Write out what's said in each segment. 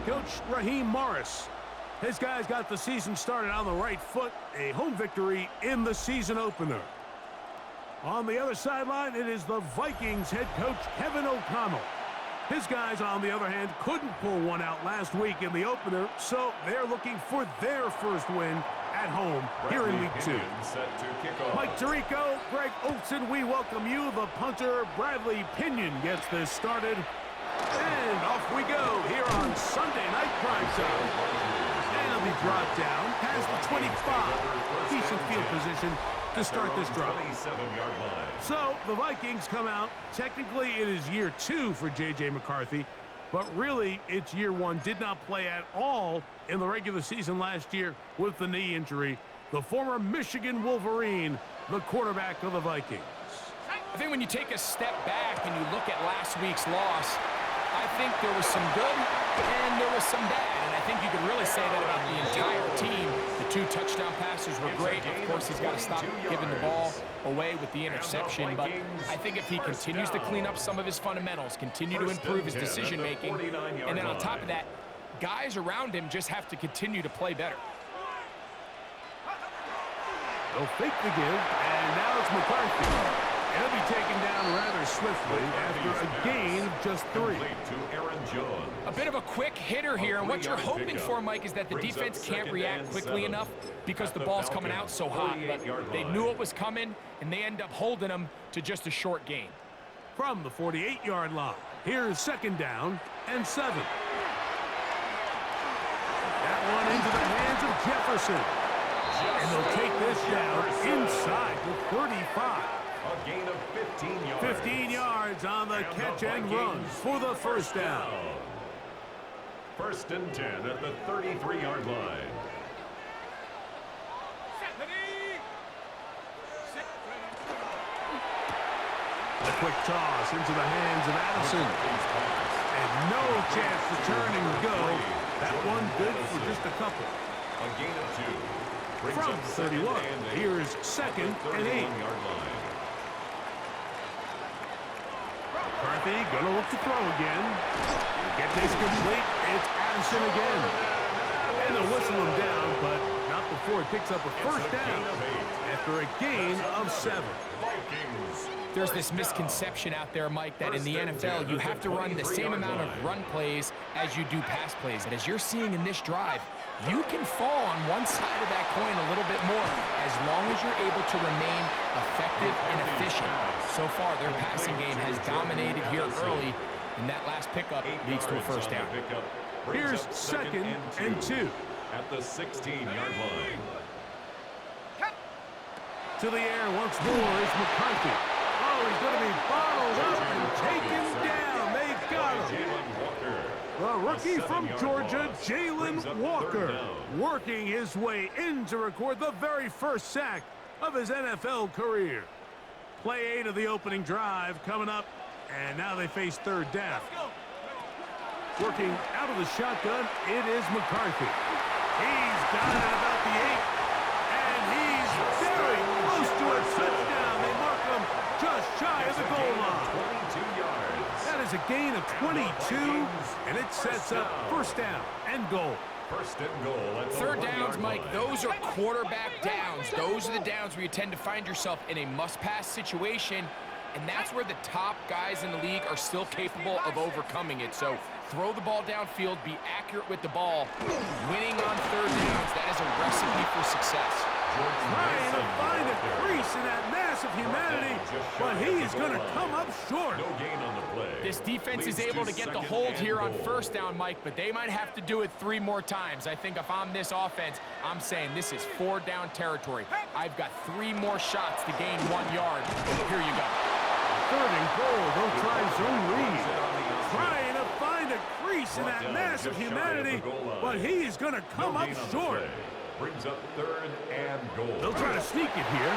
head coach Raheem Morris. His guys got the season started on the right foot, a home victory in the season opener. On the other sideline, it is the Vikings head coach Kevin O'Connell. His guys, on the other hand, couldn't pull one out last week in the opener, so they're looking for their first win at home here in Week 2. Mike Tirico, Greg Olson, we welcome you. The punter, Bradley Pinion, gets this started. And off we go here on Sunday Night Prime Time. And he'll be brought down past the 25. Decent field position to start this drive. So the Vikings come out. Technically, it is year 2 for J.J. McCarthy, but really, it's year 1. Did not play at all in the regular season last year with the knee injury. The former Michigan Wolverine, the quarterback of the Vikings. I think when you take a step back and you look at last week's loss, I think there was some good and there was some bad. And I think you could really say that about the entire team. The 2 touchdown passes were great. Of course, he's got to stop giving the ball away with the interception. But I think if he continues to clean up some of his fundamentals, continue to improve his decision-making, and then on top of that, guys around him just have to continue to play better. They'll fake the give, and now it's McCarthy. He'll be taken down rather swiftly after a gain of just 3. A bit of a quick hitter here, and what you're hoping for, Mike, is that the defense can't react quickly enough because the ball's coming out so hot. But they knew it was coming, and they end up holding them to just a short gain. From the 48-yard line, here's 2nd down and 7. That one into the hands of Jefferson. And they'll take this down inside the 35. A gain of 15 yards. 15 yards on the catch and run for the first down. 1st and 10 at the 33-yard line. A quick toss into the hands of Addison. And no chance to turn and go. That one good for just a couple. A gain of 2. From 31, here's 2nd and 8. McCarthy gonna look to throw again. Get this complete. It's Addison again. And they'll whistle him down, but not before he picks up a first down after a gain of 7. There's this misconception out there, Mike, that in the NFL you have to run the same amount of run plays as you do pass plays. And as you're seeing in this drive, you can fall on one side of that coin a little bit more as long as you're able to remain effective and efficient. So far, their passing game has dominated here early, and that last pickup leads to a first down. Here's 2nd and 2. At the 16-yard line. To the air once more is McCarthy. Oh, he's going to be bottled up and taken down. They got him. The rookie from Georgia, Jalen Walker, working his way in to record the very first sack of his NFL career. Play 8 of the opening drive coming up, and now they face 3rd down. Working out of the shotgun, it is McCarthy. He's got it at about the 8, and he's very close to a touchdown. They mark him just shy of the goal line. 22 yards. That is a gain of 22, and it sets up first down and goal. 1st and goal. 3rd downs, Mike, those are quarterback downs. Those are the downs where you tend to find yourself in a must-pass situation, and that's where the top guys in the league are still capable of overcoming it. So throw the ball downfield, be accurate with the ball. Winning on 3rd downs, that is a recipe for success. Trying to find a crease in that mass of humanity, but he is going to come up short. No gain on the play. This defense is able to get the hold here on 1st down, Mike, but they might have to do it 3 more times. I think if I'm this offense, I'm saying this is 4-down territory. I've got 3 more shots to gain 1 yard. Here you go. 3rd and goal. They'll try zone read. Trying to find a crease in that mass of humanity, but he is going to come up short. Brings up 3rd and goal. They'll try to sneak it here,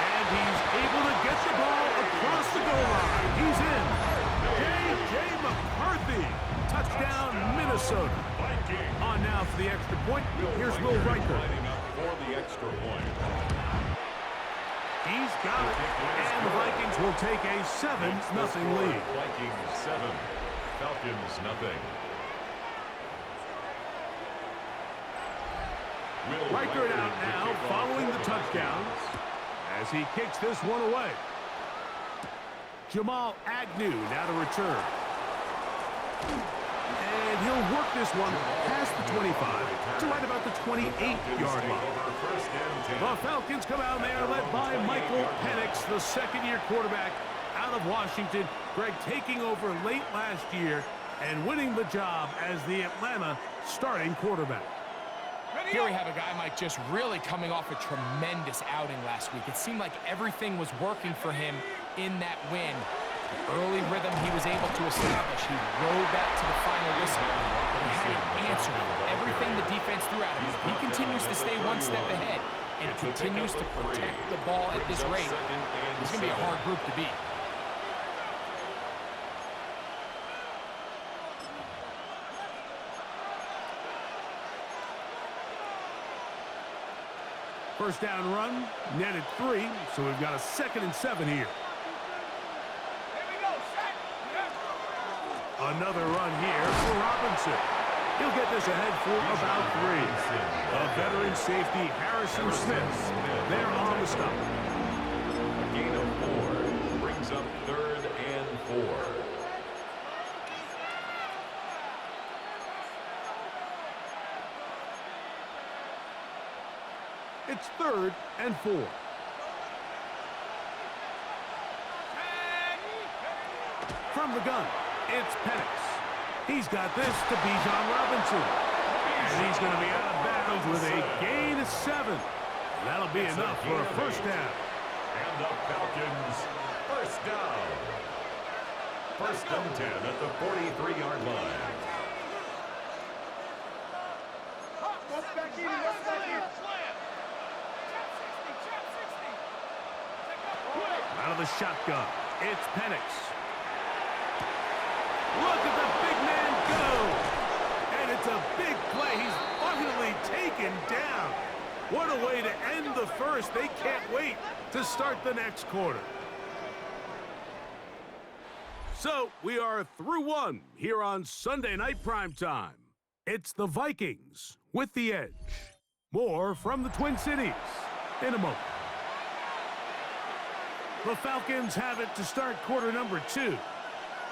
and he's able to get the ball across the goal line. He's in. J.J. McCarthy, touchdown Minnesota. On now for the extra point. Here's Will Riker. For the extra point. He's got it, and the Vikings will take a 7-0 lead. Vikings 7, Falcons nothing. striker it out now following the touchdown as he kicks this one away. Jamal Agnew now to return. And he'll work this one past the 25 to right about the 28-yard line. The Falcons come out there led by Michael Penix, the second-year quarterback out of Washington. Greg taking over late last year and winning the job as the Atlanta starting quarterback. Here we have a guy, Mike, just really coming off a tremendous outing last week. It seemed like everything was working for him in that win. The early rhythm he was able to establish. He rode that to the final whistle. But he had an answer for everything the defense threw at him. He continues to stay one step ahead and continues to protect the ball at this rate. It's going to be a hard group to beat. First down run, netted 3, so we've got a 2nd and 7 here. Another run here for Robinson. He'll get this ahead for about 3. A veteran safety, Harrison Smith, there on the stop. Gain of 4 brings up 3rd and 4. It's 3rd and 4. From the gun, it's Penix. He's got this to Bijan Robinson. And he's going to be out of bounds with a gain of 7. That'll be enough for a first down. And the Falcons, first down. 1st and 10 at the 43-yard line. Out of the shotgun, it's Penix. Look at the big man go! And it's a big play. He's finally taken down. What a way to end the first. They can't wait to start the next quarter. So, we are through 1 here on Sunday Night Primetime. It's the Vikings with the edge. More from the Twin Cities in a moment. The Falcons have it to start quarter number 2,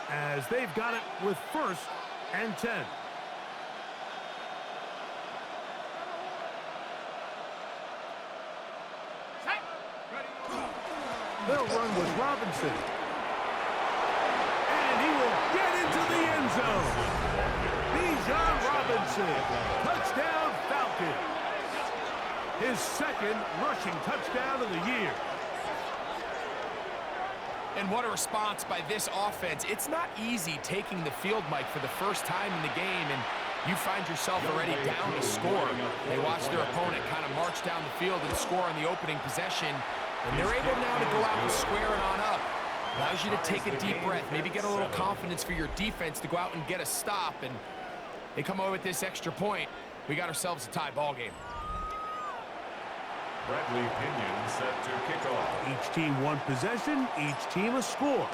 as they've got it with 1st and 10. They'll run with Robinson. And he will get into the end zone. Bijan Robinson, touchdown Falcons. His 2nd rushing touchdown of the year. And what a response by this offense. It's not easy taking the field, Mike, for the first time in the game, and you find yourself already down to score. They watch their opponent kind of march down the field and score on the opening possession, and they're able now to go out and square it on up. Allows you to take a deep breath, maybe get a little confidence for your defense to go out and get a stop, and they come away with this extra point. We got ourselves a tie ball game. Bradley Pinion set to kick off. Each team 1 possession, each team a score.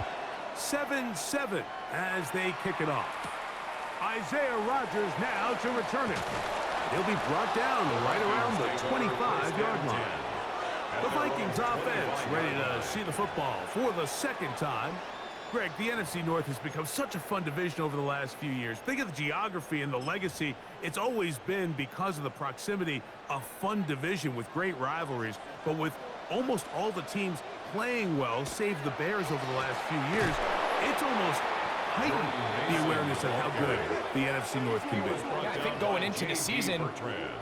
7-7 as they kick it off. Isaiah Rodgers now to return it. He'll be brought down right around the 25-yard line. The Vikings offense ready to see the football for the 2nd time. Greg, the NFC North has become such a fun division over the last few years. Think of the geography and the legacy. It's always been, because of the proximity, a fun division with great rivalries. But with almost all the teams playing well, save the Bears over the last few years, it's almost heightened the awareness of how good the NFC North can be. Yeah, I think going into the season,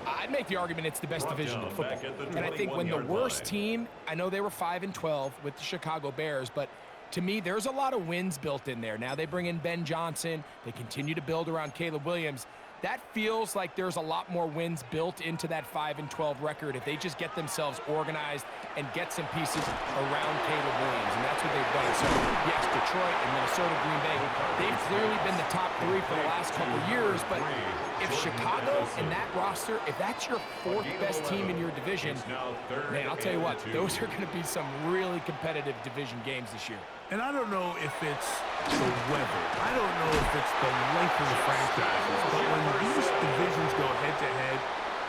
I'd make the argument it's the best division in football. And I think when the worst team, I know they were 5-12 with the Chicago Bears, but to me, there's a lot of wins built in there. Now they bring in Ben Johnson. They continue to build around Caleb Williams. That feels like there's a lot more wins built into that 5-12 record if they just get themselves organized and get some pieces around Caleb Williams, and that's what they've done. So, yes, Detroit and Minnesota, Green Bay, they've clearly been the top 3 for the last couple of years, but if Chicago and that roster, if that's your 4th best team in your division, man, I'll tell you what, those are going to be some really competitive division games this year. And I don't know if it's the weather. I don't know if it's the length of the franchises. But when these divisions go head-to-head,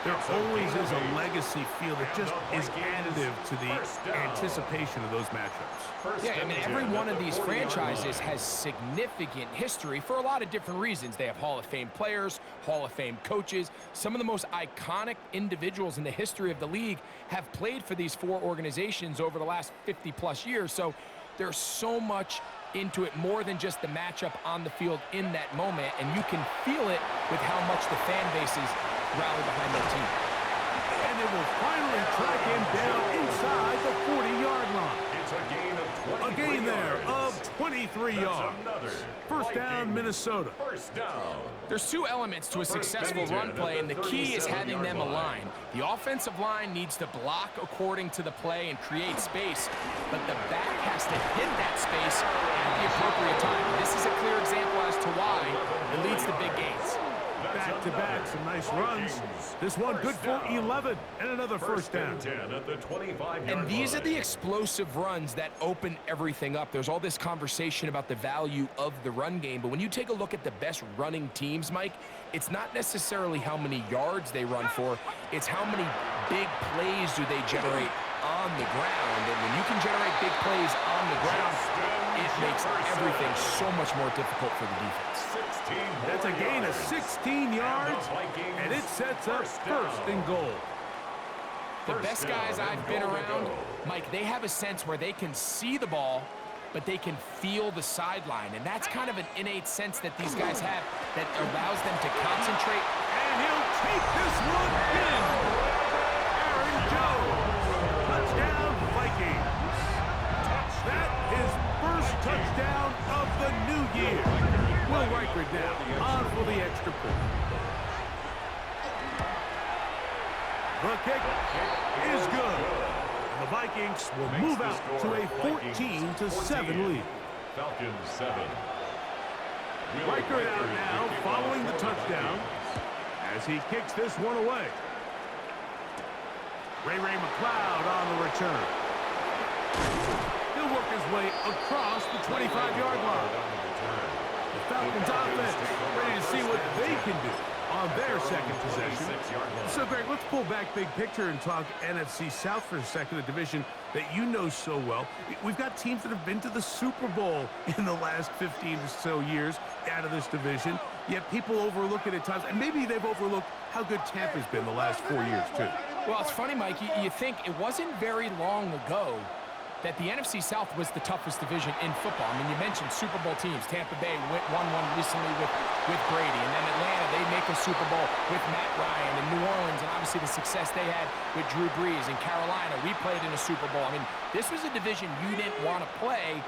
they're always is a legacy feel that just is additive to the anticipation of those matchups. Yeah, I mean, every one of these franchises has significant history for a lot of different reasons. They have Hall of Fame players, Hall of Fame coaches. Some of the most iconic individuals in the history of the league have played for these four organizations over the last 50-plus years. So there's so much into it, more than just the matchup on the field in that moment, and you can feel it with how much the fan bases rally behind their team. And it will finally track him down inside the 40-yard line. It's a gain of 23 A gain there yards. of 23 That's yards. another First down, Vikings Minnesota. First down. There's two elements to a successful run play, and the key is having them align. The offensive line needs to block according to the play and create space, but the back has to hit that space at the appropriate time. This is a clear example as to why it leads to big gains. Back-to-back, some nice runs. This one good for 11 and another first down. 10 at the 25-yard And these are line. the explosive runs that open everything up. There's all this conversation about the value of the run game, but when you take a look at the best running teams, Mike, it's not necessarily how many yards they run for, it's how many big plays do they generate on the ground. And when you can generate big plays on the ground, it makes everything so much more difficult for the defense. That's a gain of 16 yards, and it sets up first and goal. The best guys I've been around, Mike, they have a sense where they can see the ball, but they can feel the sideline. And that's kind of an innate sense that these guys have that allows them to concentrate. And he'll take this one in. Aaron Jones, touchdown Vikings. That is first touchdown of the new year. Will Reichert now on for the extra point. The kick is good. And the Vikings will move out to a 14-7 lead. Falcons 7. Reichert out now following the touchdown as he kicks this one away. Ray McLeod on the return. He'll work his way across the 25-yard line. The Falcons offense ready to see what they can do on their second possession. So, Greg, let's pull back big picture and talk NFC South for a second, a division that you know so well. We've got teams that have been to the Super Bowl in the last 15 or so years out of this division, yet people overlook it at times, and maybe they've overlooked how good Tampa's been the last 4 years, too. Well, it's funny, Mike, you think it wasn't very long ago that the NFC South was the toughest division in football. I mean, you mentioned Super Bowl teams. Tampa Bay won one recently with Brady, and then Atlanta, they make a Super Bowl with Matt Ryan, and New Orleans, and obviously the success they had with Drew Brees. And Carolina, we played in a Super Bowl. I mean, this was a division you didn't want to play.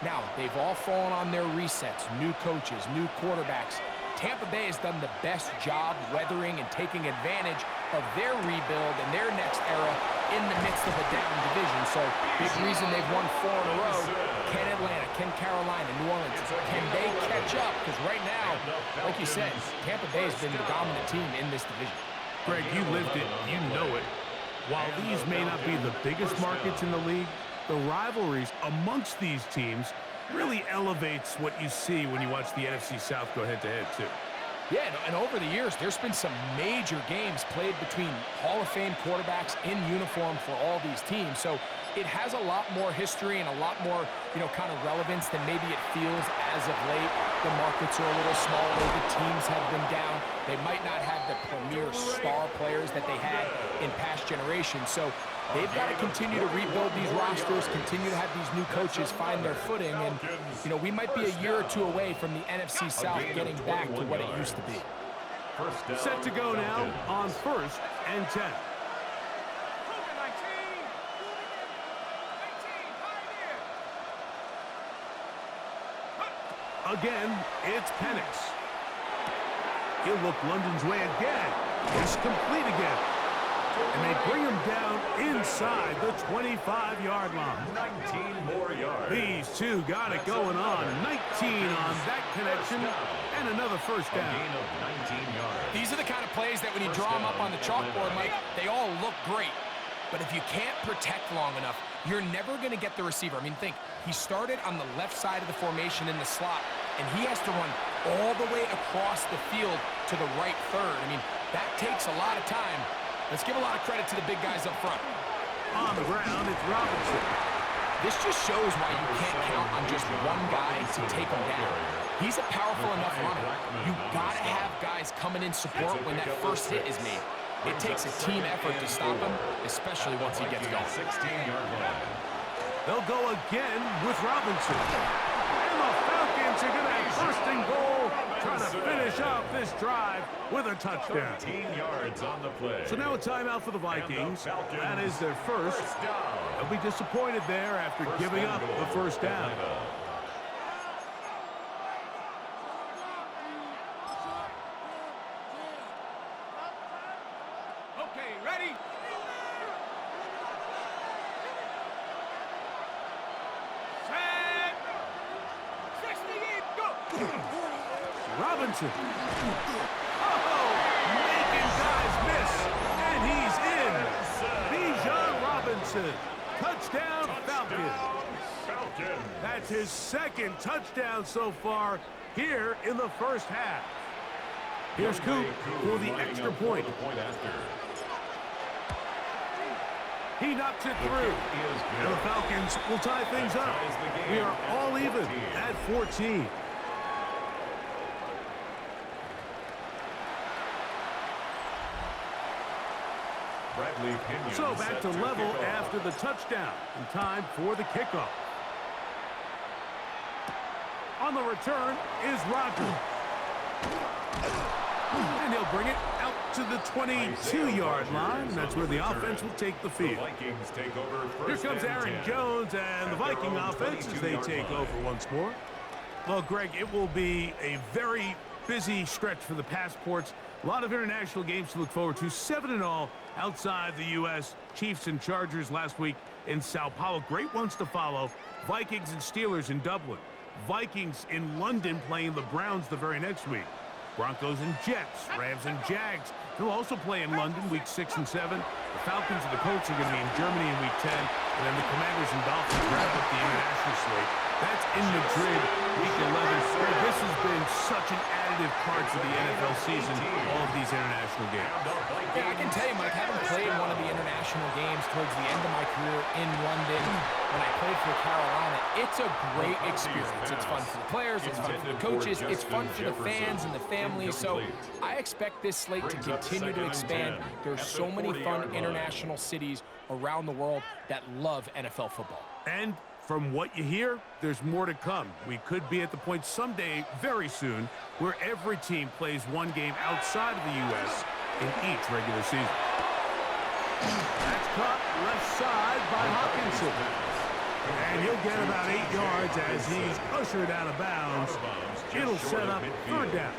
Now, they've all fallen on their resets, new coaches, new quarterbacks. Tampa Bay has done the best job weathering and taking advantage of their rebuild and their next era in the midst of a down division. So, big reason they've won 4 in a row. Can Atlanta, can Carolina, New Orleans, can they catch up? Because right now, like you said, Tampa Bay has been the dominant team in this division. Greg, you lived it, you know it. While these may not be the biggest markets in the league, the rivalries amongst these teams really elevates what you see when you watch the NFC South go head-to-head, too. Yeah, and over the years, there's been some major games played between Hall of Fame quarterbacks in uniform for all these teams. So it has a lot more history and a lot more, kind of relevance than maybe it feels as of late. The markets are a little smaller. The teams have been down. They might not have the premier star players that they had in past generations. So they've got to continue to rebuild these rosters, continue to have these new coaches find their footing. And, we might be a year or two away from the NFC South getting back to what it used to be. Set to go now on 1st and 10. Again, it's Penix. He'll look London's way again. It's complete again. And they bring him down inside the 25-yard line. 19 more yards. These two got it going on. 19 on that connection, and another first A down. gain of 19 yards. These are the kind of plays that when you draw them up on the chalkboard, Mike, they all look great. But if you can't protect long enough, you're never going to get the receiver. I mean, think, he started on the left side of the formation in the slot, and he has to run all the way across the field to the right third. I mean, that takes a lot of time. Let's give a lot of credit to the big guys up front. On the ground, it's Robinson. This just shows why you can't count on just one guy to take him down. He's a powerful enough runner. You've got to have guys coming in support when that first hit is made. It takes a team effort to stop him, especially once he gets going. 16-yard line. They'll go again with Robinson. And the Falcons are going to have first and goal, trying to finish off this drive with a touchdown. 13 yards on the play. So now a timeout for the Vikings. That is their first. They'll be disappointed there after giving up the first down. Okay, ready? Robinson. Oh, making guys miss. And he's in. Bijan Robinson. Touchdown, Falcons. That's his second touchdown so far here in the first half. Here's Coop for the extra point. He knocks it through. And the Falcons will tie things up. We are all even at 14. So back to level after the touchdown. And time for the kickoff. On the return is Rodgers. And he'll bring it out to the 22-yard line. And that's where the offense will take the field. Here comes Aaron Jones and the Viking offense as they take over once more. Well, Greg, it will be a very busy stretch for the passports. A lot of international games to look forward to. 7-0 outside the U.S. Chiefs and Chargers last week in Sao Paulo. Great ones to follow. Vikings and Steelers in Dublin. Vikings in London playing the Browns the very next week. Broncos and Jets. Rams and Jags. They'll also play in London week 6 and 7. The Falcons and the Colts are going to be in Germany in week 10. And then the Commanders and Dolphins wrap up the international slate. That's in Madrid week 11. This has been such an additive part to the NFL season, all of these international games. Yeah, I can tell you, Mike, having played one of the international games towards the end of my career in London when I played for Carolina, it's a great experience. It's fun for the players, it's fun for the coaches, it's fun for the fans and the families. So I expect this slate to continue to expand. There's so many fun international cities around the world that love NFL football. And from what you hear, there's more to come. We could be at the point someday, very soon, where every team plays one game outside of the U.S. in each regular season. That's caught left side by Hawkinson. And he'll get about 8 yards as he's ushered out of bounds. It'll set up third down.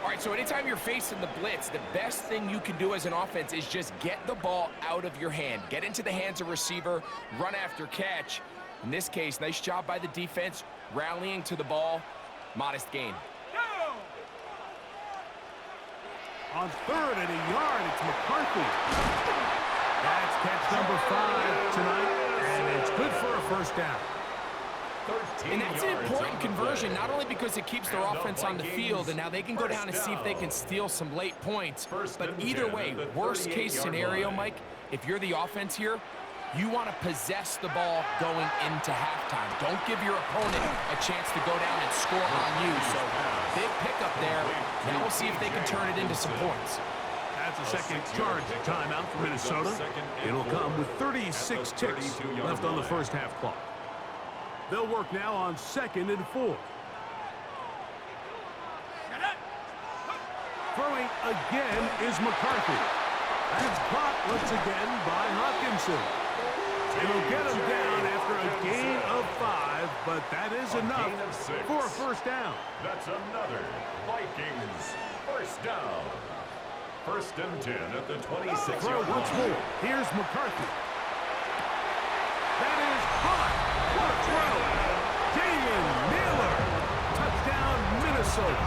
All right, so anytime you're facing the blitz, the best thing you can do as an offense is just get the ball out of your hand. Get into the hands of receiver, run after catch. In this case, nice job by the defense, rallying to the ball. Modest gain. On third and a yard, it's McCarthy. That's catch number 5 tonight, and it's good for a first down. And that's an important conversion, not only because it keeps their offense on the field, and now they can go down and see if they can steal some late points. But either way, worst case scenario, Mike, if you're the offense here, you want to possess the ball going into halftime. Don't give your opponent a chance to go down and score on you. So big pickup there. Now we'll see if they can turn it into some points. That's a second charge timeout for Minnesota. It'll come with 36 ticks left on the first half clock. They'll work now on 2nd and 4. Throwing again is McCarthy. That's caught once again by Hawkinson. It'll get him down after a gain of 5, but that is enough for a first down. That's another Vikings first down. 1st and 10 at the 26-yard Throw line. once more. Here's McCarthy. That is caught. What a throw. Damon Miller. Touchdown, Minnesota.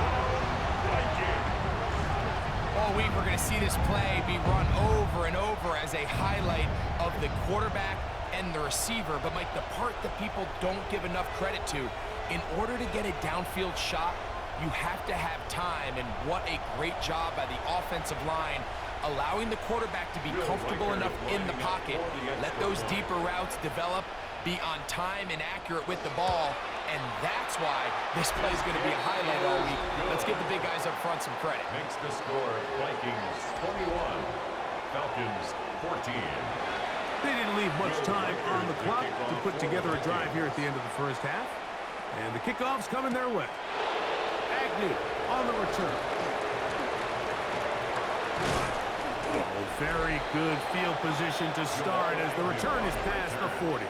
All week we're going to see this play be run over and over as a highlight of the quarterback and the receiver. But, Mike, the part that people don't give enough credit to, in order to get a downfield shot, you have to have time, and what a great job by the offensive line allowing the quarterback to be comfortable enough in the pocket, let those deeper routes develop, be on time and accurate with the ball, and that's why this play is going to be a highlight all week. Let's give the big guys up front some credit. Makes the score Vikings 21, Falcons 14. They didn't leave much time on the clock to put together a drive here at the end of the first half. And the kickoff's coming their way. Agnew on the return. Oh, very good field position to start as the return is past the 40.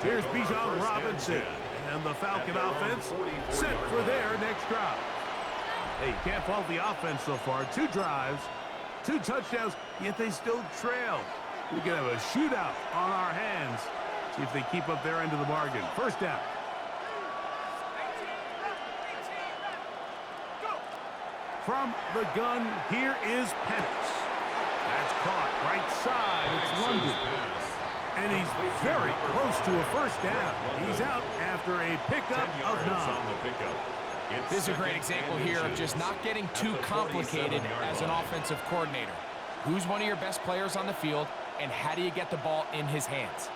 Here's Bijan Robinson, and the Falcon offense set for their next drive. Hey, you can't fault the offense so far. 2 drives, 2 touchdowns, yet they still trail. We could have a shootout on our hands. See if they keep up their end of the bargain. First down. From the gun, here is Penix. That's caught right side. It's London. And he's very close to a first down. He's out after a pickup of 9. This is a great example here of just not getting too complicated as an offensive coordinator. Who's one of your best players on the field, and how do you get the ball in his hands?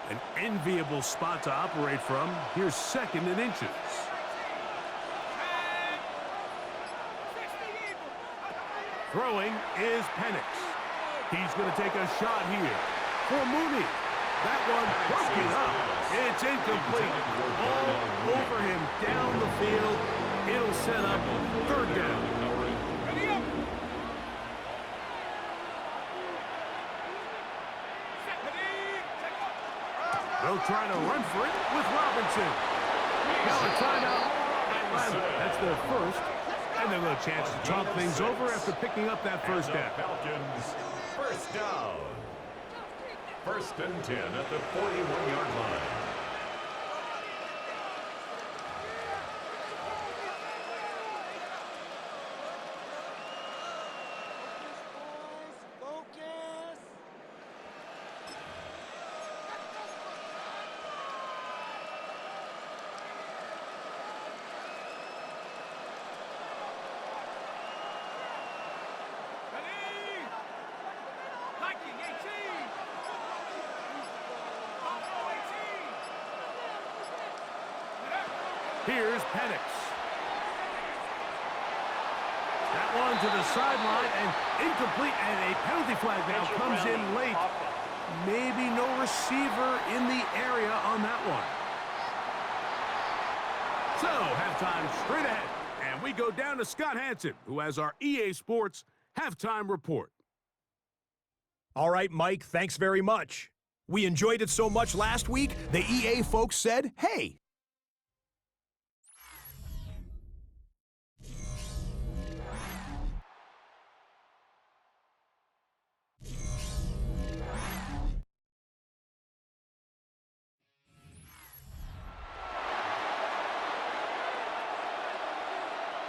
An enviable spot to operate from. Here's 2nd and inches. Throwing is Penix. He's going to take a shot here for Mooney. That one broken up. It's incomplete. All over him down the field. It'll set up 3rd down. Ready up. They'll try to run for it with Robinson. Now a timeout. That's their first. And they'll have a chance to talk things over after picking up that first down. Falcons, first down. 1st and 10 at the 41-yard line. Here's Penix. That one to the sideline and incomplete, and a penalty flag now comes in late. Maybe no receiver in the area on that one. So, halftime straight ahead, and we go down to Scott Hansen, who has our EA Sports halftime report. All right, Mike, thanks very much. We enjoyed it so much last week, the EA folks said, hey.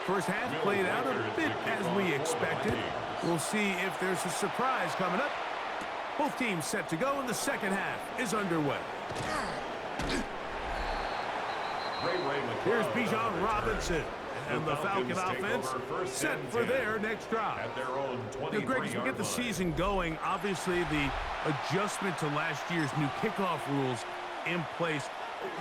First half played out a bit as we expected. We'll see if there's a surprise coming up. Both teams set to go, and the second half is underway. Here's Bijan Robinson, and the Falcon offense set for their next drive. Greg, as we get the season going, obviously the adjustment to last year's new kickoff rules in place.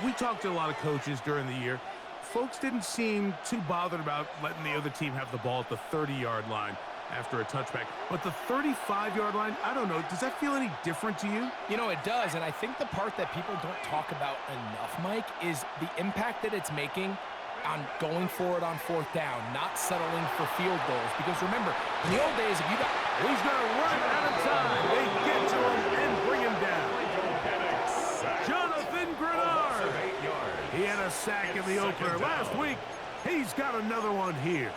We talked to a lot of coaches during the year. Folks didn't seem too bothered about letting the other team have the ball at the 30-yard line after a touchback. But the 35-yard line, I don't know, does that feel any different to you? You know, it does, and I think the part that people don't talk about enough, Mike, is the impact that it's making on going for it on 4th down, not settling for field goals. Because remember, in the old days, if you got... He's going to run out of time. They get to him and bring him down. Jonathan Grenard. He had a sack in the opener last week. He's got another one here.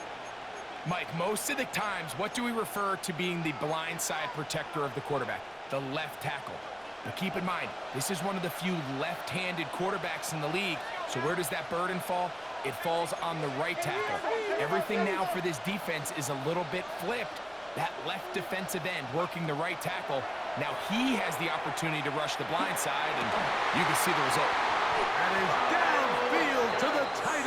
Mike, most of the times, what do we refer to being the blindside protector of the quarterback? The left tackle. But keep in mind, this is one of the few left-handed quarterbacks in the league. So where does that burden fall? It falls on the right tackle. Everything now for this defense is a little bit flipped. That left defensive end working the right tackle. Now he has the opportunity to rush the blind side, and you can see the result. That is downfield to the tight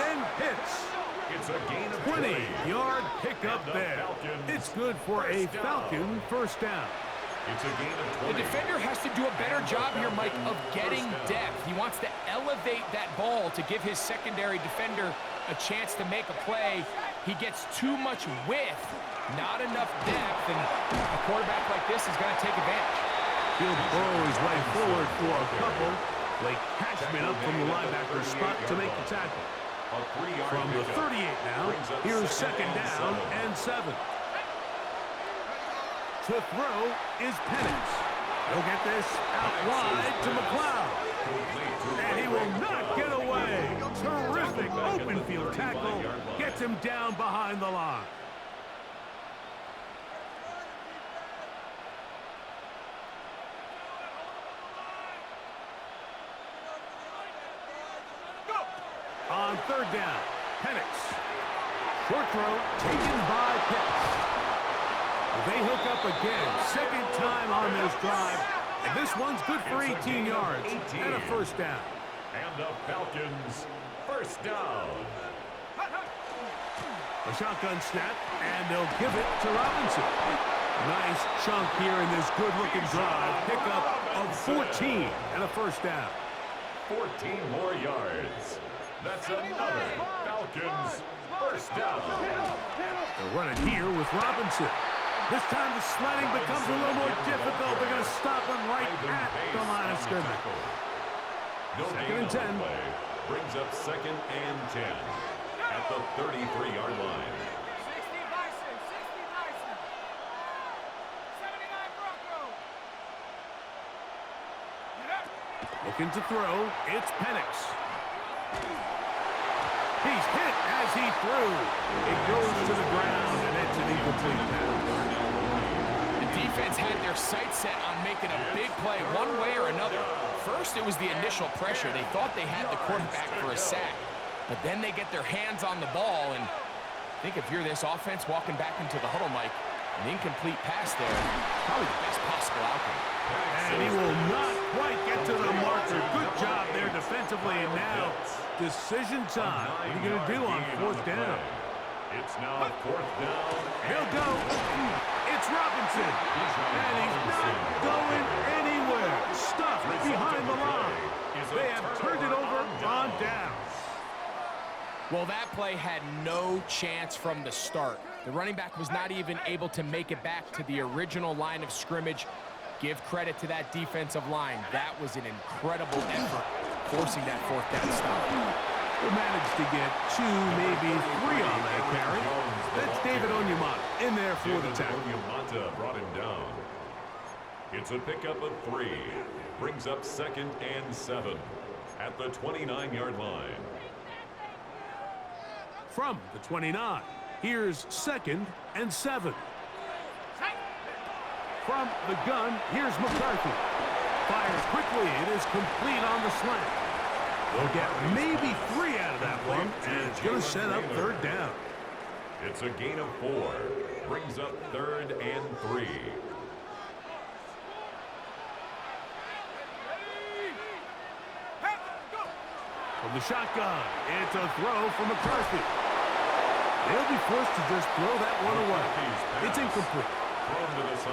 20-yard pickup there. It's good for a Falcon first down. It's a gain of 20. The defender has to do a better job here, Mike, of getting depth. He wants to elevate that ball to give his secondary defender a chance to make a play. He gets too much width, not enough depth, and a quarterback like this is going to take advantage. He'll burrow his way forward for a couple. Blake Cashman up from the linebacker spot to make the tackle. From the 38 now, here's second down and 7. To throw is Penix. He'll get this out wide to McLeod. And he will not get away. Terrific open field tackle. Gets him down behind the line. On third down, Penix. Short throw taken by Pitts. They hook up again, second time on this drive, and this one's good for 18 yards and a first down. And the Falcons first down. A shotgun snap, and they'll give it to Robinson. Nice chunk here in this good-looking drive. Pickup of 14 and a first down. 14 more yards. That's another Falcons first down. They're running here with Robinson. This time the sledding becomes a little more difficult. They're going to stop him right at the line of scrimmage. Second and 10. Brings up second and 10 at the 33-yard line. 60 Bison, 60 Bison. 79 Bronco. Looking to throw, it's Penix. He's hit as he threw. It goes to the ground, and it's an incomplete pass. Defense had their sights set on making a big play one way or another. First, it was the initial pressure. They thought they had the quarterback for a sack. But then they get their hands on the ball, and I think if you're this offense walking back into the huddle, Mike, an incomplete pass there, probably the best possible outcome. And he will not quite get to the marker. Good job there defensively, and now decision time. What are you going to do on fourth down? It's now fourth down. He'll go. It's Robinson. And he's not going anywhere. Stuffed behind the line. They have turned it over on down. Well, that play had no chance from the start. The running back was not even able to make it back to the original line of scrimmage. Give credit to that defensive line. That was an incredible effort, forcing that fourth down stop. They managed to get 2, maybe 3 on that carry. That's David Onyemata in there for the tackle. Onyemata brought him down. It's a pickup of 3. Brings up second and 7 at the 29-yard line. From the 29, here's second and 7. From the gun, here's McCarthy. Fires quickly. It is complete on the slant. They'll get maybe 3 out of that one, and it's going to set up third down. It's a gain of 4. Brings up third and 3. From the shotgun, it's a throw from McCarthy. They'll be forced to just throw that one away. It's incomplete.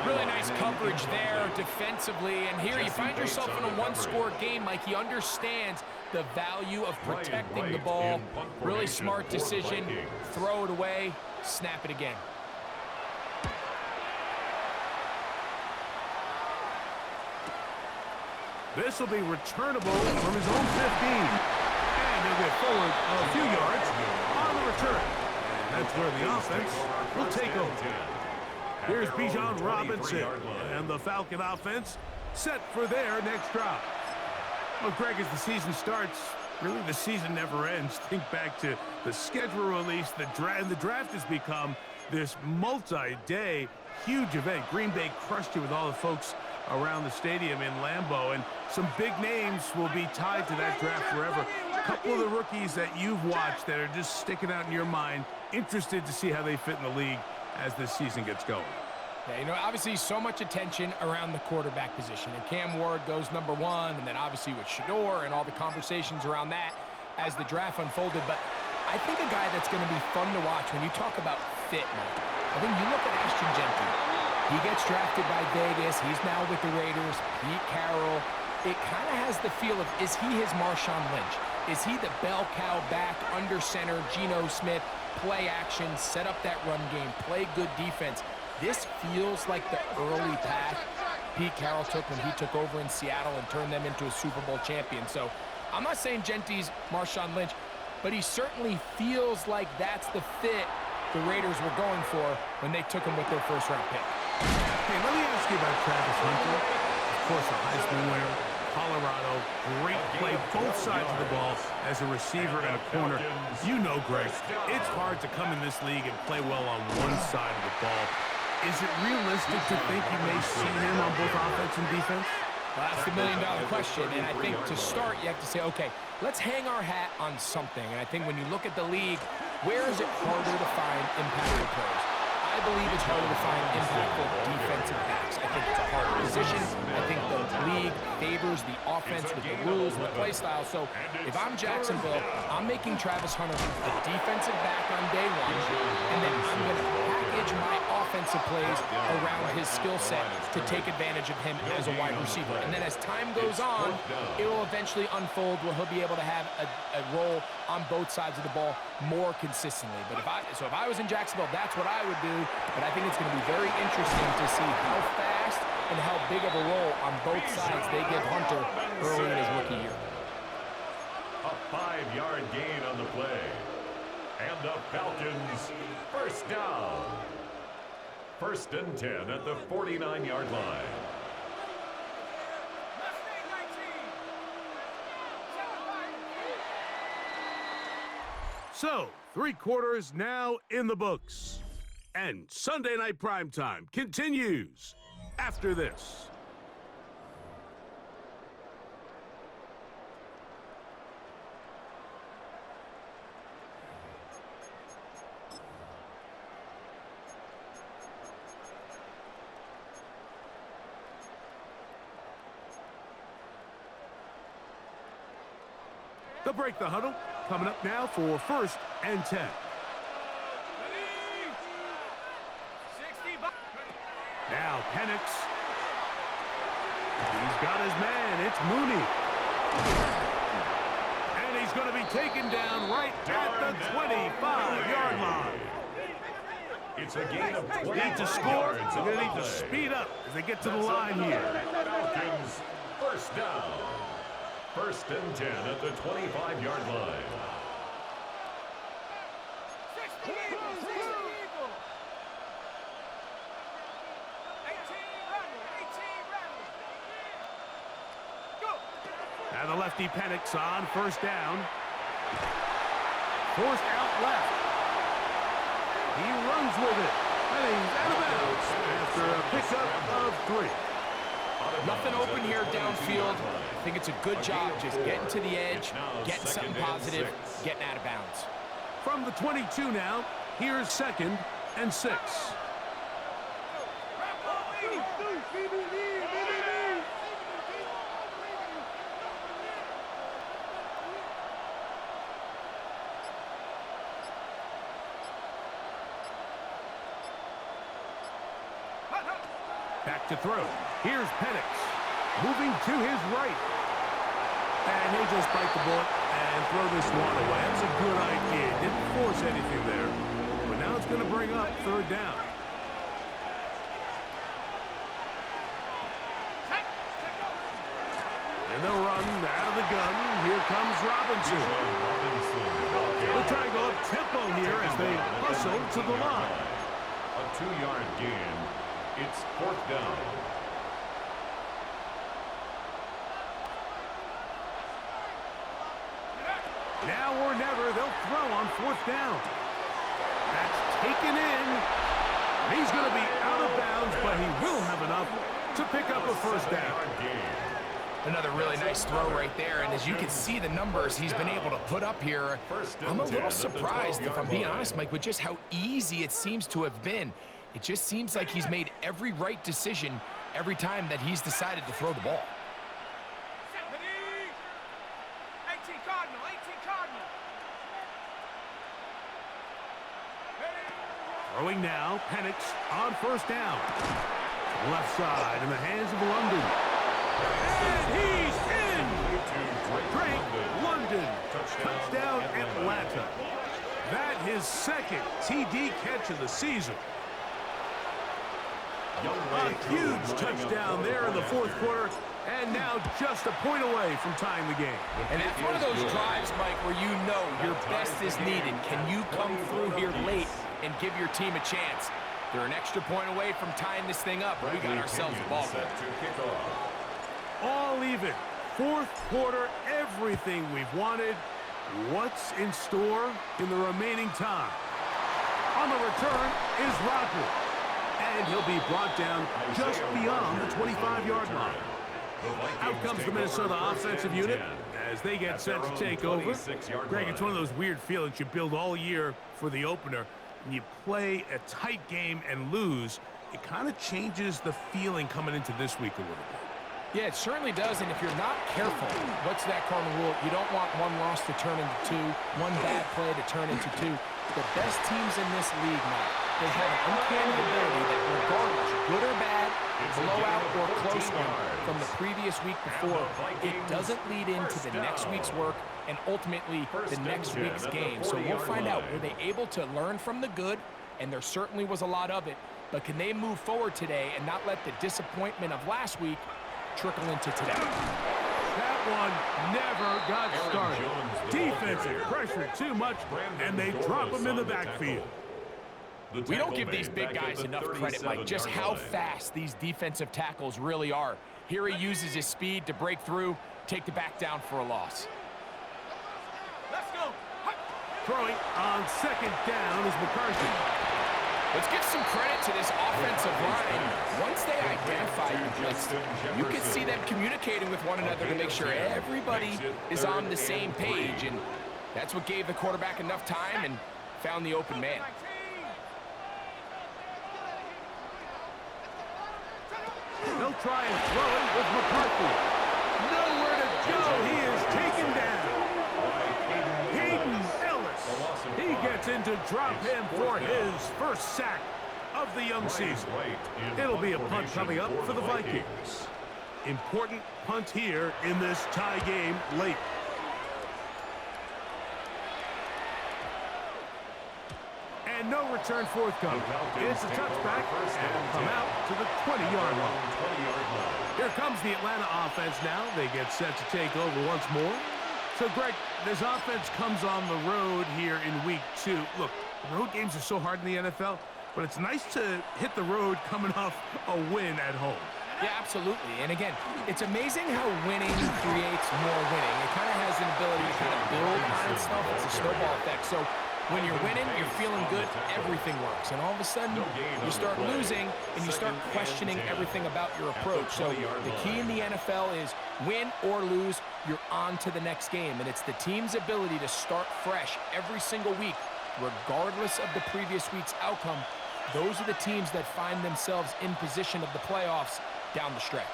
Really nice coverage there defensively, and here you find yourself in a one-score game. Mike, he understands the value of protecting the ball. Really smart decision. Throw it away, snap it again. This will be returnable from his own 15. And he'll get forward a few yards on the return. And that's where the offense will take over. Here's Bijan Robinson and the Falcon offense set for their next drive. Well, Greg, as the season starts, really the season never ends. Think back to the schedule release. The draft has become this multi-day huge event. Green Bay crushed it with all the folks around the stadium in Lambeau, and some big names will be tied to that draft forever. A couple of the rookies that you've watched that are just sticking out in your mind, interested to see how they fit in the league as this season gets going. Yeah, you know, obviously so much attention around the quarterback position, and Cam Ward goes #1, and then obviously with Shador and all the conversations around that as the draft unfolded. But I think a guy that's going to be fun to watch when you talk about fit, Mike. I think you look at Ashton Jenkins. He gets drafted by Vegas. He's now with the Raiders. Pete Carroll. It kind of has the feel of, is he his Marshawn Lynch? Is he the bell cow back, under center, Geno Smith, play action, set up that run game, play good defense? This feels like the early path Pete Carroll took when he took over in Seattle and turned them into a Super Bowl champion. So I'm not saying Genty's Marshawn Lynch, but he certainly feels like that's the fit the Raiders were going for when they took him with their first-round pick. Hey, let me ask you about Travis Hunter. Of course, a Heisman winner, Colorado, great play both sides of the ball as a receiver and a corner. You know, Greg, it's hard to come in this league and play well on one side of the ball. Is it realistic to think you may see him on both offense and defense? Well, that's the million-dollar question, and I think to start, you have to say, okay, let's hang our hat on something. And I think when you look at the league, where is it harder to find impactful players? I believe it's harder to find impactful defensive backs. I think it's a harder position. I think the league favors the offense with the rules and the play style. So if I'm Jacksonville, I'm making Travis Hunter a defensive back on day one, and then I'm going to package my offensive plays around his skill set to take advantage of him as a wide receiver. And then as time goes on, it will eventually unfold where he'll be able to have a role on both sides of the ball more consistently. But if I was in Jacksonville, that's what I would do. But I think it's going to be very interesting to see how fast and how big of a role on both sides they give Hunter early in his rookie year. A 5-yard gain on the play. And the Falcons, first down. 1st and 10 at the 49-yard line. So, 3 quarters now in the books. And Sunday Night Primetime continues after this. They'll break the huddle. Coming up now for 1st and 10. Now Penix. He's got his man. It's Mooney. And he's going to be taken down right at the 25-yard line. It's a gain of 20 Need to score. They're going to need to speed up as they get to the line here. Falcons, first down. 1st and 10 at the 25-yard line. Now the lefty Penix on 1st down. Forced out left. He runs with it. And he's out of bounds after a pickup of 3. Nothing open here downfield. I think it's a good job just getting to the edge, getting something positive, getting out of bounds. From the 22 now, here's 2nd and 6. Back to throw. Here's Penix. Moving to his right. And he'll just bite the bullet and throw this one away. That's a good idea. Didn't force anything there. But now it's going to bring up 3rd down. And they'll run out of the gun. Here comes Robinson. They'll try and go up tempo here as they hustle to the line. A 2-yard gain. It's 4th down. Now or never, they'll throw on 4th down. That's taken in. He's going to be out of bounds, but he will have enough to pick up a 1st down. Another really nice throw right there, and as you can see the numbers he's been able to put up here, I'm a little surprised, if I'm being honest, Mike, with just how easy it seems to have been. It just seems like he's made every right decision every time that he's decided to throw the ball. 18 Cardinal. Throwing now, Penix on first down. Left side in the hands of London. And he's in! Drake London. Touchdown Atlanta. That his second TD catch of the season. A huge touchdown there in the fourth quarter, and now just a point away from tying the game. And that's one of those drives, Mike, where you know your best is needed. Can you come through here late and give your team a chance? They're an extra point away from tying this thing up, but we got ourselves a ball game. All even. Fourth quarter, everything we've wanted. What's in store in the remaining time? On the return is Rocker. And he'll be brought down just beyond the 25-yard line. Out comes the Minnesota offensive unit as they get set to take over. Greg, it's one of those weird feelings you build all year for the opener. And you play a tight game and lose, it kind of changes the feeling coming into this week a little bit. Yeah, it certainly does, and if you're not careful, what's that cardinal rule? You don't want one loss to turn into two, one bad play to turn into two. The best teams in this league now, they have an uncanny ability that regardless, good or bad, blowout or close one from the previous week before, it doesn't lead into the next week's work and ultimately the next week's game. So we'll find out, were they able to learn from the good? And there certainly was a lot of it, but can they move forward today and not let the disappointment of last week trickle into today? That one never got started. Defensive pressure too much, and they drop him in the backfield. We don't give these big guys enough credit, Mike, just how fast these defensive tackles really are. Here he uses his speed to break through, take the back down for a loss. Let's go. Throwing on second down is McCarthy. Let's give some credit to this offensive line. Once they identified the blitz, you can see them communicating with one another to make sure everybody is on the same page, and that's what gave the quarterback enough time and found the open man. They'll try and throw it with McCarthy. Nowhere to go. He is taken down. Hayden Ellis. He gets into drop him for his first sack of the young season. It'll be a punt coming up for the Vikings. Important punt here in this tie game late. And no return forthcoming. It's a touchback and will come out to the 20-yard line. Here comes the Atlanta offense now. They get set to take over once more. So, Greg, this offense comes on the road here in week 2. Look, road games are so hard in the NFL, but it's nice to hit the road coming off a win at home. Yeah, absolutely. And again, it's amazing how winning creates more winning. It kind of has an ability to kind of build on itself. It's a snowball effect. So when you're winning, you're feeling good, everything works. And all of a sudden, you start losing, and you start questioning everything about your approach. So the key in the NFL is win or lose, you're on to the next game. And it's the team's ability to start fresh every single week, regardless of the previous week's outcome. Those are the teams that find themselves in position of the playoffs down the stretch.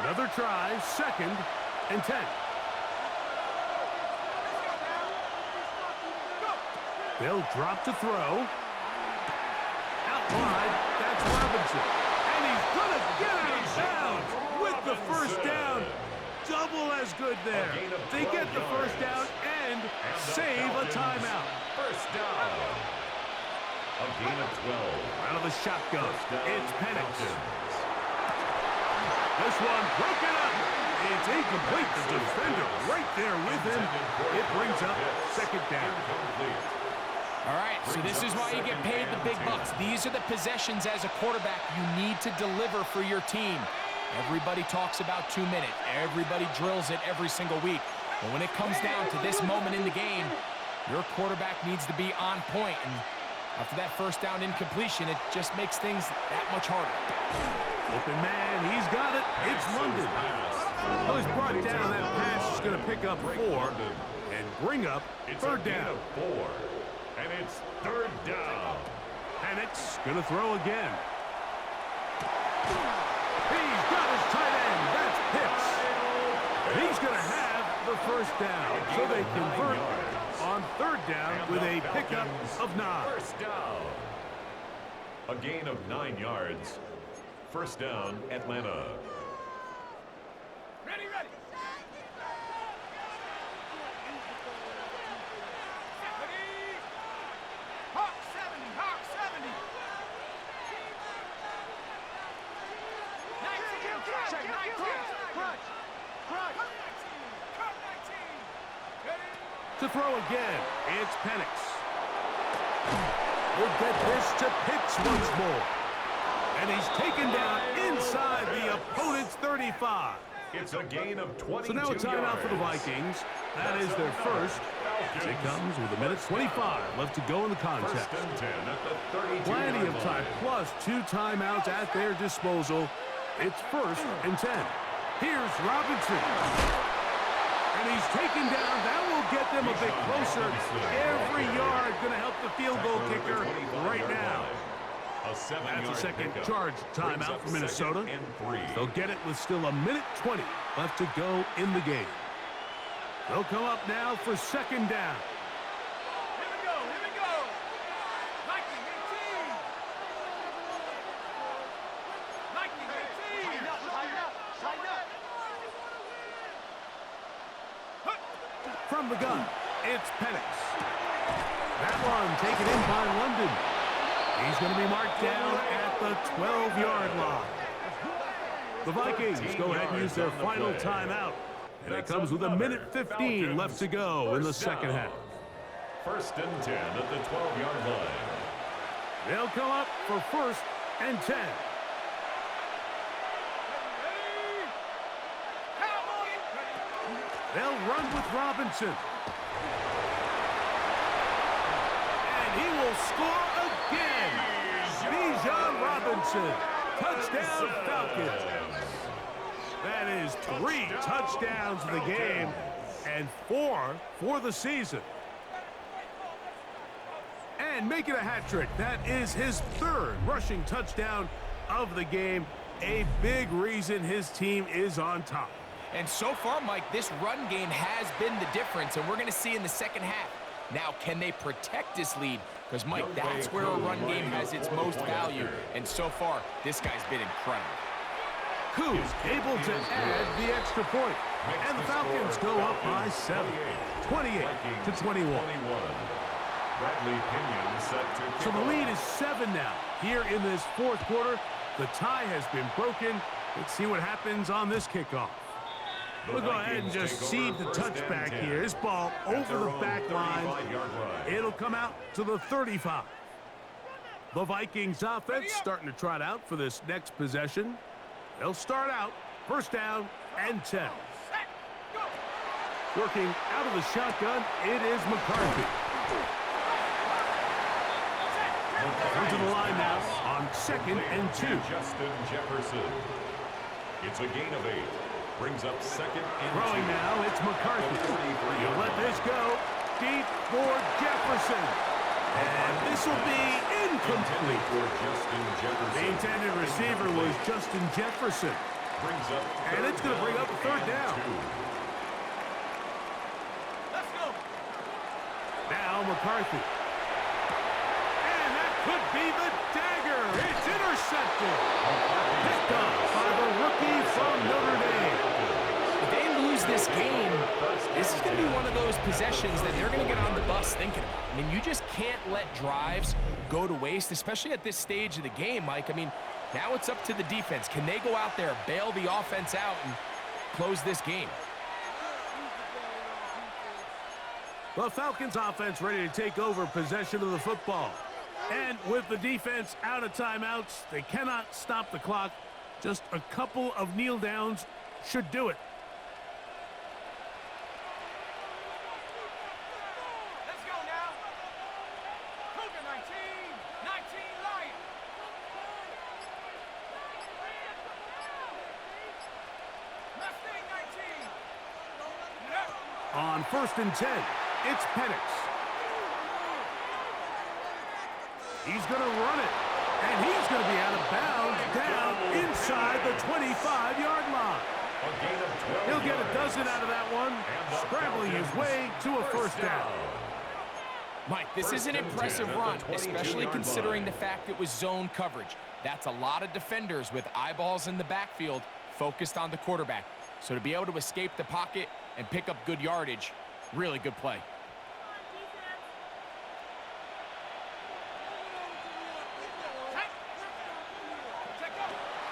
Another try, 2nd and 10. They'll drop to throw. Out wide, that's Robinson. And he's gonna get out of bounds with the first down. Double as good there. They get the first down and save a timeout. First down. A gain of 12. Out of the shotgun, it's Penix. This one broken up. It's incomplete. The defender right there with him. It brings up 2nd down. All right, so this is why you get paid the big bucks. These are the possessions as a quarterback you need to deliver for your team. Everybody talks about 2 minutes. Everybody drills it every single week. But when it comes down to this moment in the game, your quarterback needs to be on point. And after that first down incompletion, it just makes things that much harder. Open man, he's got it. It's London. Well, he's brought down. That pass is going to pick up 4 and bring up 3rd down. 4, and it's 3rd down. Penix going to throw again. He's got his tight end. That's Pitts. first down. So they convert on third down with a pickup of 9. First down. A gain of 9 yards. First down, Atlanta. Ready, ready. Hawk 70, Hawk 70. 19, crunch. Cut 19. Ready. To throw again, it's Penix. We'll get this to Pitts once more. And he's taken down inside the opponent's 35. It's a gain of 22 So now a timeout for the Vikings. That is their first. As it comes with 1:25 left to go in the contest. First and 10 at the 32-yard Plenty of time, line. plus 2 timeouts at their disposal. It's first and 10. Here's Robinson. And he's taken down. That will get them a bit closer. Every yard going to help the field goal kicker right now. That's a second charge timeout for Minnesota. They'll get it with still 1:20 left to go in the game. They'll come up now for second down. Here we go. Viking 18. Viking 18. Tighten up. From the gun, it's Penix. That one taken in by London. He's going to be marked down at the 12-yard line. The Vikings go ahead and use their final timeout. And it comes with 1:15 left to go in the second half. First and 10 at the 12-yard line. They'll come up for first and 10. They'll run with Robinson. And he will score again. Bijan Robinson. Touchdown Falcons. That is 3 touchdowns in the game and 4 for the season. And making a hat trick. That is his 3rd rushing touchdown of the game. A big reason his team is on top. And so far, Mike, this run game has been the difference, and we're going to see in the second half. Now, can they protect this lead? Because, Mike, that's where a run game has its most value. And so far, this guy's been incredible. Who's able to add the extra point. And the Falcons go up by 7, 28-21. Bradley Pinion set to So the lead is 7 now. Here in this 4th quarter, the tie has been broken. Let's see what happens on this kickoff. We'll go ahead and just seed the touchback here. This ball over the back line. It'll come out to the 35. The Vikings offense starting to trot out for this next possession. They'll start out first down and 10. Working out of the shotgun, it is McCarthy. Into the line now on 2nd and 2. Justin Jefferson. It's a gain of 8. Brings up 2nd and 2. Throwing now, it's McCarthy. He'll let this go deep for Jefferson. And this will be incomplete. For Justin Jefferson. The intended receiver was Justin Jefferson. Brings up And it's going to bring up a 3rd down. Let's go. Now McCarthy. And that could be the dagger. It's intercepted. Picked up by the rookie from Notre Dame. If they lose this game, this is going to be one of those possessions that they're going to get on the bus thinking about. I mean, you just can't let drives go to waste, especially at this stage of the game, Mike. I mean, now it's up to the defense. Can they go out there, bail the offense out, and close this game? The Falcons offense ready to take over possession of the football. And with the defense out of timeouts, they cannot stop the clock. Just a couple of kneel downs should do it. Let's go now. Cougar 19. 19 Lion. Mustang 19. On 1st and 10, it's Penix. He's going to run it. And he's going to be out of bounds down inside the 25-yard line. A gain of 12 He'll get a yards. dozen out of that one, scrambling his way to a first down. Mike, this is an impressive run, especially considering the fact it was zone coverage. That's a lot of defenders with eyeballs in the backfield focused on the quarterback. So to be able to escape the pocket and pick up good yardage, really good play.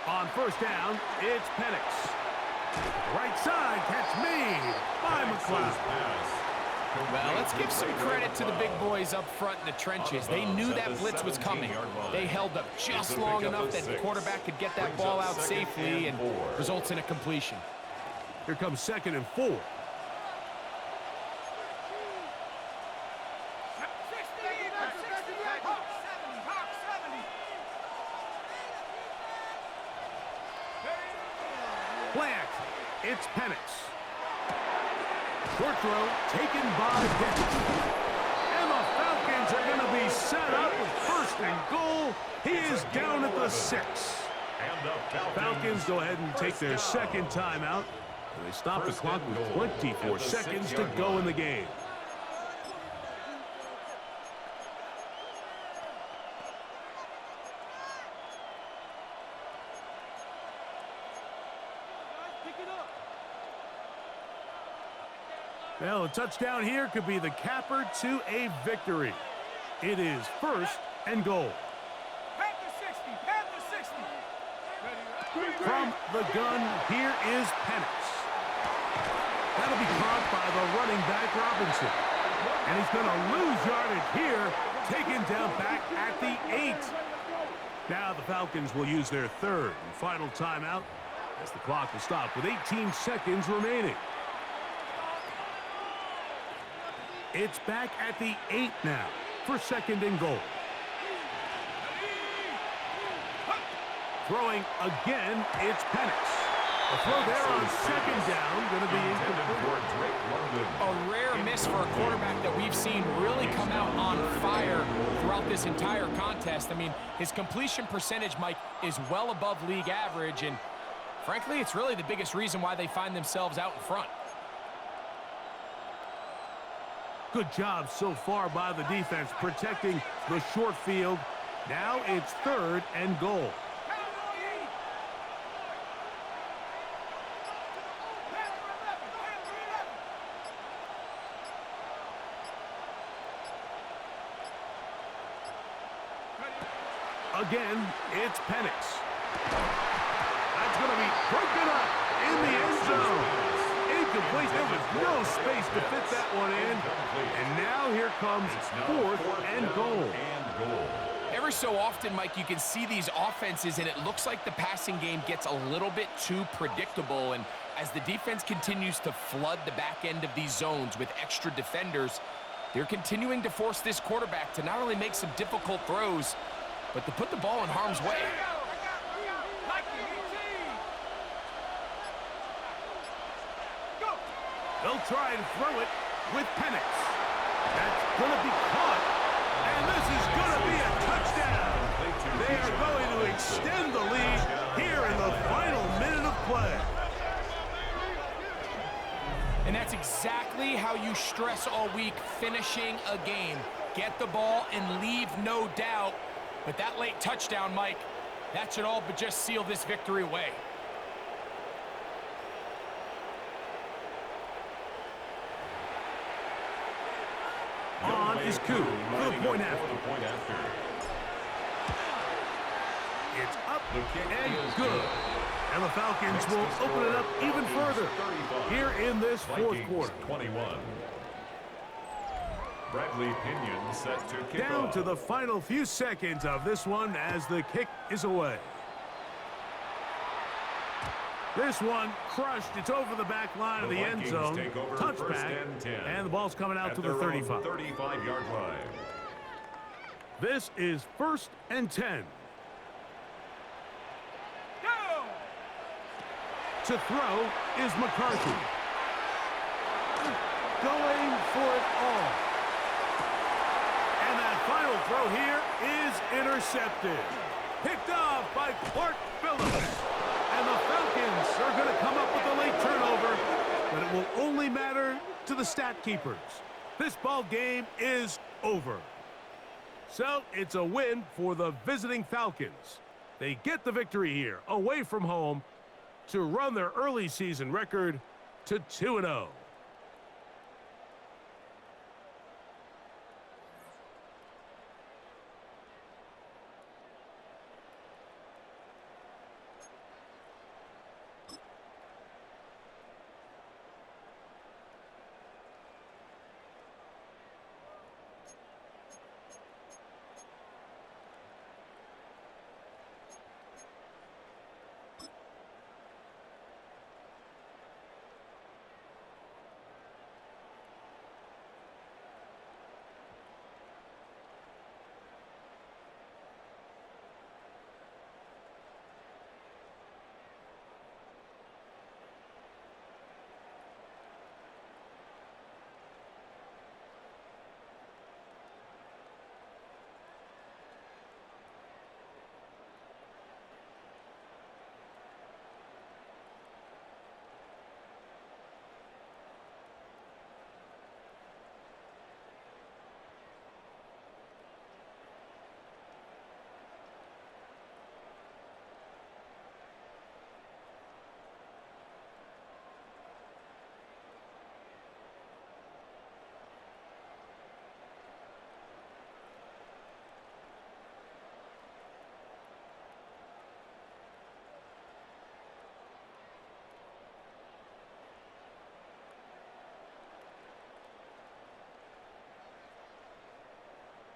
On first down, it's Penix. Right side, catch made by McLeod. Well, let's give some credit to the big boys up front in the trenches. They knew that blitz was coming. They held up just long enough that the quarterback could get that ball out safely and results in a completion. Here comes 2nd and 4. Plant. It's Penix. Short throw taken by Penix. And the Falcons are going to be set up with 1st and goal. He is down at the 6. Falcons go ahead and take their 2nd timeout. And they stop the clock with 24 seconds to go in the game. Well, a touchdown here could be the capper to a victory. It is 1st and goal. From the gun, here is Penix. That'll be caught by the running back Robinson. And he's going to lose yardage here, taken down back at the 8. Now the Falcons will use their 3rd and final timeout as the clock will stop with 18 seconds remaining. It's back at the 8 now for 2nd and goal. Throwing again, it's Penix. A throw there on 2nd down, going to be incomplete. A rare miss for a quarterback that we've seen really come out on fire throughout this entire contest. I mean, his completion percentage, Mike, is well above league average, and frankly, it's really the biggest reason why they find themselves out in front. Good job so far by the defense protecting the short field. Now it's 3rd and goal. Again, it's Penix. That's going to be broken up in the end zone. Incomplete. There was no space to fit that one in. And now here comes 4th and goal. Every so often, Mike, you can see these offenses, and it looks like the passing game gets a little bit too predictable. And as the defense continues to flood the back end of these zones with extra defenders, they're continuing to force this quarterback to not only make some difficult throws, but to put the ball in harm's way. They'll try and throw it with Penix. That's going to be caught, and this is going to be a touchdown. They are going to extend the lead here in the final minute of play. And that's exactly how you stress all week, finishing a game. Get the ball and leave no doubt. But that late touchdown, Mike, that should all but just seal this victory away. On is Koo for the point after. It's up and good. And the Falcons will open it up even further here in this 4th quarter. 21. Bradley Pinion set to kick Down off. to the final few seconds of this one as the kick is away. This one crushed. It's over the back line of the end zone. Touchback. And the ball's coming out to the 35. 35-yard line. This is 1st and 10. To throw is McCarthy. Going for it all. And that final throw here is intercepted. Picked off by Clark Phillips. And the Falcons are going to come up with the lead. to the stat keepers. This ball game is over. So it's a win for the visiting Falcons. They get the victory here, away from home, to run their early season record to 2-0.